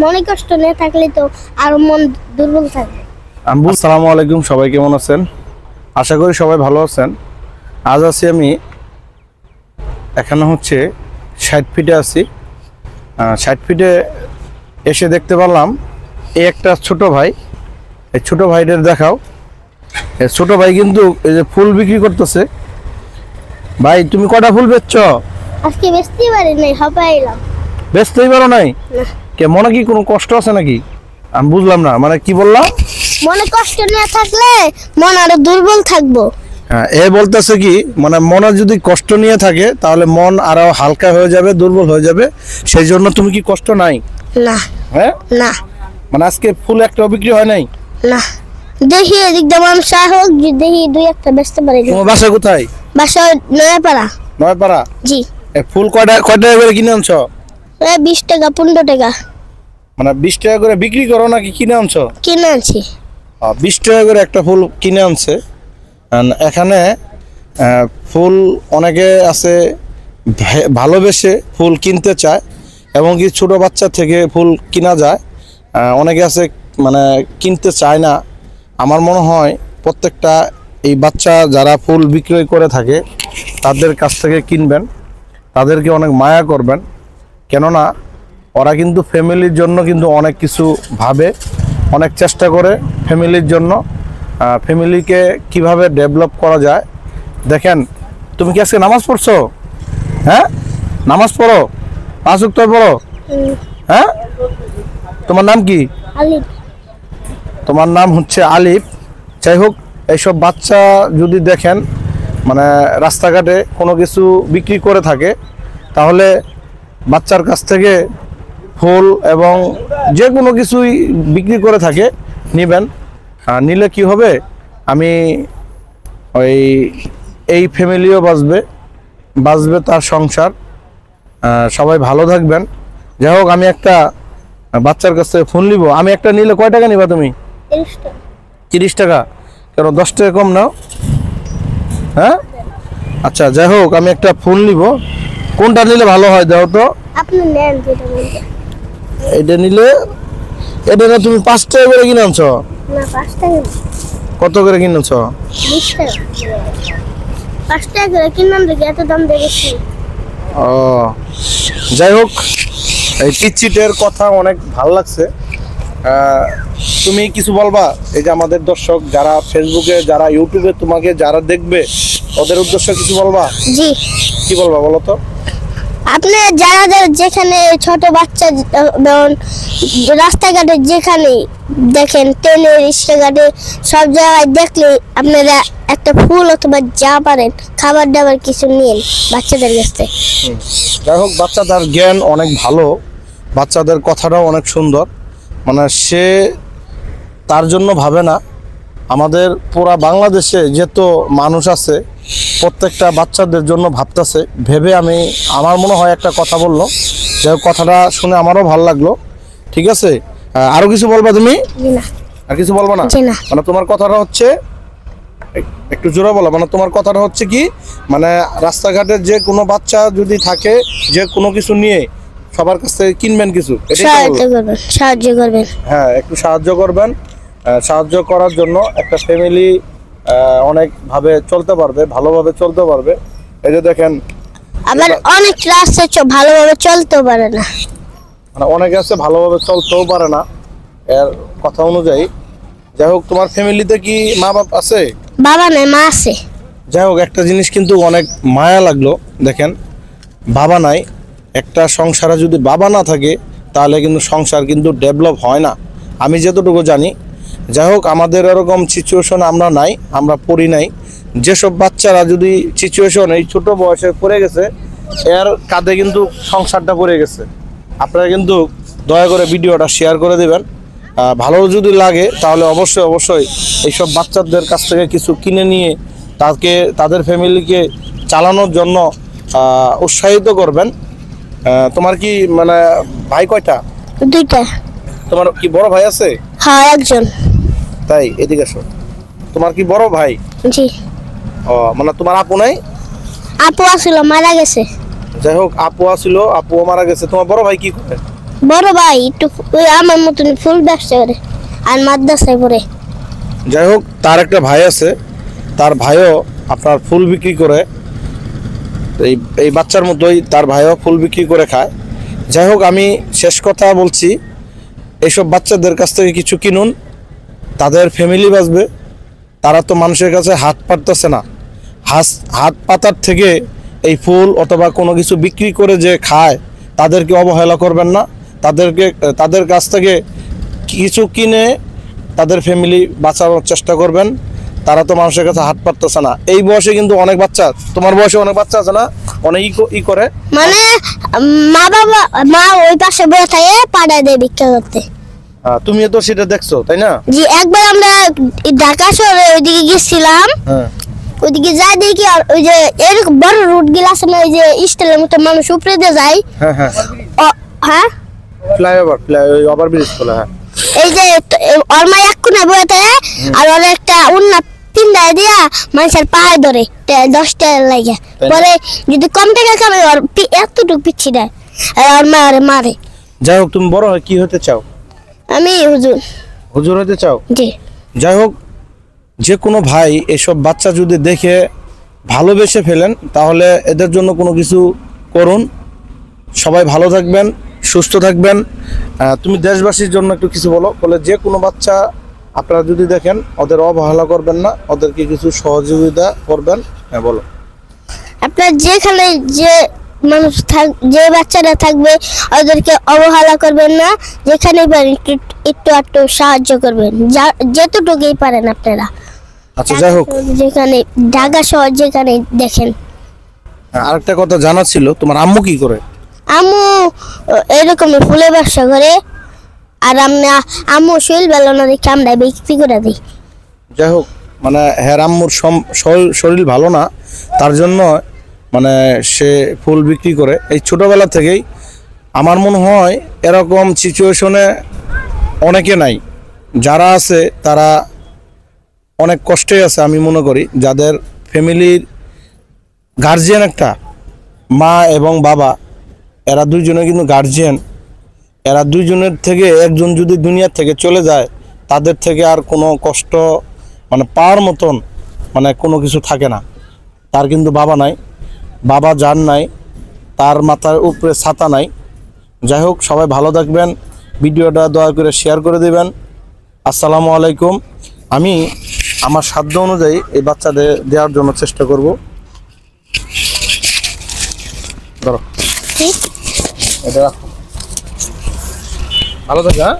মনে কষ্ট না থাকলে তো আর মন দুর্বল থাকবে। আসসালামু আলাইকুম, সবাই কেমন আছেন? আশা করি সবাই ভালো আছেন। আজ আছি আমি এখানে 60 ফিটে আছি। 60 ফিটে এসে দেখতে পারলাম এই একটা ছোট ভাই। এই ছোট ভাইদের দেখাও। এই ছোট ভাই কিন্তু এই যে ফুল বিক্রি করতেছে। ভাই তুমি কটা ফুল বেচছো? আজকে বেচতেই পারি নাই, হাঁপাইলাম। বেচতেই পারো নাই? কে মনে কি কোনো কষ্ট আছে নাকি? আমি বুঝলাম না, মানে কি বললাম? মনে কষ্ট না থাকলে মন আরো দুর্বল থাকবো। হ্যাঁ, এ বলতেছে কি, মানে মনে যদি কষ্ট নিয়ে থাকে তাহলে মন আরো হালকা হয়ে যাবে, দুর্বল হয়ে যাবে। সেই জন্য তুমি কি কষ্ট নাই? না। হ্যাঁ না। মানে আজকে ফুল একটা বিক্রি হয় নাই? না। দেখি এদিক দিয়ে মানুষ হোক, দেখি দুই একটা বেচতে পারি। তোমার বাসা কোথায়? বাসা নয়াপাড়া। নয়পাড়া? জি। এই ফুল কয়টা করে কিনে আনছো? 20 টাকা 15 টাকা। মানে 20 টাকা করে বিক্রি করো নাকি কিনে আনছো? কিনে আনছি। 20 টাকা করে একটা ফুল কিনে আনছে। এখানে ফুল অনেকে আছে ভালোবেসে ফুল কিনতে চায়, এবং কি ছোট বাচ্চা থেকে ফুল কিনা যায়। অনেকে আছে মানে কিনতে চায় না। আমার মনে হয় প্রত্যেকটা এই বাচ্চা যারা ফুল বিক্রয় করে থাকে তাদের কাছ থেকে কিনবেন, তাদেরকে অনেক মায়া করবেন। কেননা ওরা কিন্তু ফ্যামিলির জন্য কিন্তু অনেক কিছু ভাবে, অনেক চেষ্টা করে ফ্যামিলির জন্য। ফ্যামিলিকে কিভাবে ডেভেলপ করা যায়। দেখেন, তুমি কি আজকে নামাজ পড়ছো? হ্যাঁ, নামাজ পড়ো, 5 ওয়াক্ত পড়ো। হ্যাঁ, তোমার নাম কি? আলিফ। তোমার নাম আলিফ। যাই হোক, এইসব বাচ্চা যদি দেখেন মানে রাস্তাঘাটে কোনো কিছু বিক্রি করে থাকে, তাহলে বাচ্চার কাছ থেকে ফুল এবং যে কোনো কিছুই বিক্রি করে থাকে নেবেন। নিলে কি হবে, আমি এই ফ্যামিলিও বাঁচবে তার সংসার। সবাই ভালো থাকবেন। যাই হোক, আমি একটা বাচ্চার কাছ থেকে ফুল নিব। আমি একটা নিলে কয় টাকা নিবা তুমি? 30 টাকা। কেন 10 টাকা কম নাও? হ্যাঁ, আচ্ছা, যাই হোক, আমি একটা ফুল নিব। কোনটা নিলে ভালো হয় দাও তো? আপনি নেন যেটা বলতে। এটা নিলে, এটা না তুমি 5 টাকা করে কিনে আনছো? না, 5 টাকা। কত করে কিনেছো? 20 টাকা। 5 টাকা করে কিনলাম, দেখি এত দাম দেখেছি। ও, যাই হোক, এই টিচিটের কথা অনেক ভালো লাগছে। তুমি কিছু বলবা এই যে আমাদের দর্শক যারা ফেসবুকে, যারা ইউটিউবে তোমাকে যারা দেখবে, ওদের উদ্দেশ্যে কিছু বলবা? জি। কি বলবা বলো তো? আপনি যারা যেখানে ছোট বাচ্চা রাস্তাঘাটে যেখানে দেখেন, ট্রেনে, রিক্সাঘাটে, সব জায়গায় দেখলে আপনারা একটা ফুল অথবা যা পারেন খাবার দাবার কিছু নিন বাচ্চাদের কাছে। যাই হোক, বাচ্চাদের জ্ঞান অনেক ভালো, বাচ্চাদের কথাটাও অনেক সুন্দর। মানে সে তার জন্য ভাবে না। আমাদের পুরা বাংলাদেশে যত মানুষ আছে প্রত্যেকটা বাচ্চাদের জন্য ভাবতেছে। ভেবে আমার মনে হয় একটা কথা বললো, যে কথাটা শুনে আমারও ভালো লাগলো। ঠিক আছে, আরো কিছু বলবা তুমি? আর কিছু বলবা না? মানে তোমার কথাটা একটু জোরে বলো। মানে তোমার কথাটা কি, মানে রাস্তাঘাটের যে কোনো বাচ্চা যদি থাকে, যে কোনো কিছু নিয়ে সবার কাছ থেকে কিনবেন কিছু, সাহায্য করবেন। হ্যাঁ, একটু সাহায্য করবেন। সাহায্য করার জন্য একটা ফ্যামিলি অনেক ভাবে চলতে পারবে, ভালোভাবে চলতে পারবে। এই যে দেখেন, আবার অনেক রাস্তা ভালোভাবে চলতেও পারে না। মানে অনেকে আছে ভালোভাবে চলতেও পারে না এর কথা অনুযায়ী। যাই হোক, তোমার ফ্যামিলিতে কি মা বাপ আছে? বাবা নাই, মা আছে। যাই হোক, একটা জিনিস কিন্তু অনেক মায়া লাগলো। দেখেন, বাবা নাই, একটা সংসারে যদি বাবা না থাকে তাহলে কিন্তু সংসার কিন্তু ডেভেলপ হয় না, আমি যতটুকু জানি। যাই হোক, আমাদের এরকম সিচুয়েশন আমরা নাই, আমরা পড়ি নাই। যেসব বাচ্চারা যদি সিচুয়েশন এই ছোট বয়সে পড়ে গেছে, এর কাঁধে কিন্তু সংসারটা পড়ে গেছে। আপনারা কিন্তু দয়া করে ভিডিওটা শেয়ার করে দেবেন। ভালো যদি লাগে তাহলে অবশ্যই এইসব বাচ্চাদের কাছ থেকে কিছু কিনে নিয়ে তাদের ফ্যামিলিকে চালানোর জন্য উৎসাহিত করবেন। তোমার কি মানে ভাই কয়টা? 2টা। তোমার কি বড় ভাই আছে? হ্যাঁ, একজন। তাই, এদিকে আসো। তোমার কি বড় ভাই? জি। ও, মানে তোমার আপু নাই? আপু আছিল, মারা গেছে। যাই হোক, আপু আছিল, আপুও মারা গেছে। তোমার বড় ভাই কি করে? বড় ভাই একটু ওই আমার মতন ফুল ব্যবসা করে আর মাদ্রাসায় পড়ে। যাই হোক, তার একটা ভাই আছে, তার ভাইও আপনার ফুল বিক্রি করে, এই এই বাচ্চার মতোই তার ভাইও ফুল বিক্রি করে খায়। যাই হোক, আমি শেষ কথা বলছি, এইসব বাচ্চাদের কাছ থেকে কিছু কিনুন, তাদের ফ্যামিলি বাঁচবে। তারা তো মানুষের কাছে হাত পাততেছে না, হাত পাতার থেকে এই ফুল অথবা কোনো কিছু বিক্রি করে যে খায়, তাদেরকে অবহেলা করবেন না। তাদের কাছ থেকে কিছু কিনে তাদের ফ্যামিলি বাঁচানোর চেষ্টা করবেন। তারা তো মানুষের কাছে হাত পাততেছে না। এই বয়সে কিন্তু অনেক বাচ্চা, তোমার বয়সে অনেক বাচ্চা আছে না, অনেক ই করে, মানে মা ওই পাশে বসে থাকে পাড়ায় দেয় ভিক্ষা করতে। তুমিও তো সেটা দেখছো, তাই না? জি, একবার আমরা ঢাকা শহরে ওইদিকে গেছিলাম, হ্যাঁ ওইদিকে যাই দেখি আর ওই যে এরকম বড় রুট গুলো আছে না, ওই যে স্টাইলের মতো মানুষ উপরে দিয়ে যায়। হ্যাঁ হ্যাঁ, হ্যাঁ ফ্লাইওভার ওভারব্রিজ বলে। হ্যাঁ, এই যে ওর মা এক কোণে বসে থাকে আর ওর একটা উন্না তিনটায় দিয়া মানুষের পায়ে ধরে 10 টাকা লাগে। পরে যদি কম টাকা খাবে ওর এতটুকু পিচ্ছি দেয় আর ওর মা ওরে মারে। যাই হোক, তুমি বড় হয়ে কি হতে চাও? আমি হুজুর। হুজুর হতে চাও? জি। যাই হোক, যে কোনো ভাই এসব বাচ্চা যদি দেখে ভালোবেসে ফেলেন, তাহলে এদের জন্য কোনো কিছু করুন। সবাই ভালো থাকবেন, সুস্থ থাকবেন। তুমি দেশবাসীর জন্য একটু কিছু বলে যে কোনো বাচ্চা আপনারা যদি দেখেন, ওদের অবহেলা করবেন না, ওদেরকে কিছু সহযোগিতা করবেন। হ্যাঁ, বলো। আপনার যেখানে যে মানুষ যে বাচ্চারা থাকবে ওদেরকে অবহেলা করবেন না। যেখানে পারেন একটু একটু সাহায্য করবেন, যেতটুকুই পারেন আপনারা। আচ্ছা, যাই হোক, যেখানে ঢাকা শহর যেখানে দেখেন। আরেকটা কথা জানা ছিল, তোমার আম্মু কি করে? আম্মু এরকম ফুলের ব্যবসা করে আর আম্মু শরীর ভালো না দেখে আমরা বিক্রি করে দিই। যাই হোক, মানে হ্যাঁ, আম্মুর শরীর ভালো না, তার জন্য মানে সে ফুল বিক্রি করে। এই ছোটোবেলা থেকেই আমার মনে হয় এরকম সিচুয়েশনে অনেকে নাই, যারা আছে তারা অনেক কষ্টে আছে। আমি মনে করি যাদের ফ্যামিলির গার্জিয়ান একটা মা এবং বাবা, এরা দুইজনে কিন্তু গার্জিয়ান, এরা দুইজনের থেকে একজন যদি দুনিয়া থেকে চলে যায়, তাদের থেকে আর কোনো কষ্ট মানে পাওয়ার মতন মানে কোনো কিছু থাকে না। তার কিন্তু বাবা নাই, বাবা যার নাই, তার মাথার উপরে ছাতা নাই। যাই হোক, সবাই ভালো থাকবেন, ভিডিওটা দয়া করে শেয়ার করে দেবেন। আসসালামু আলাইকুম। আমি আমার সাধ্য অনুযায়ী এই বাচ্চাদের দেওয়ার জন্য চেষ্টা করব। ধরো, এটা রাখো, ভালো থাকে। হ্যাঁ।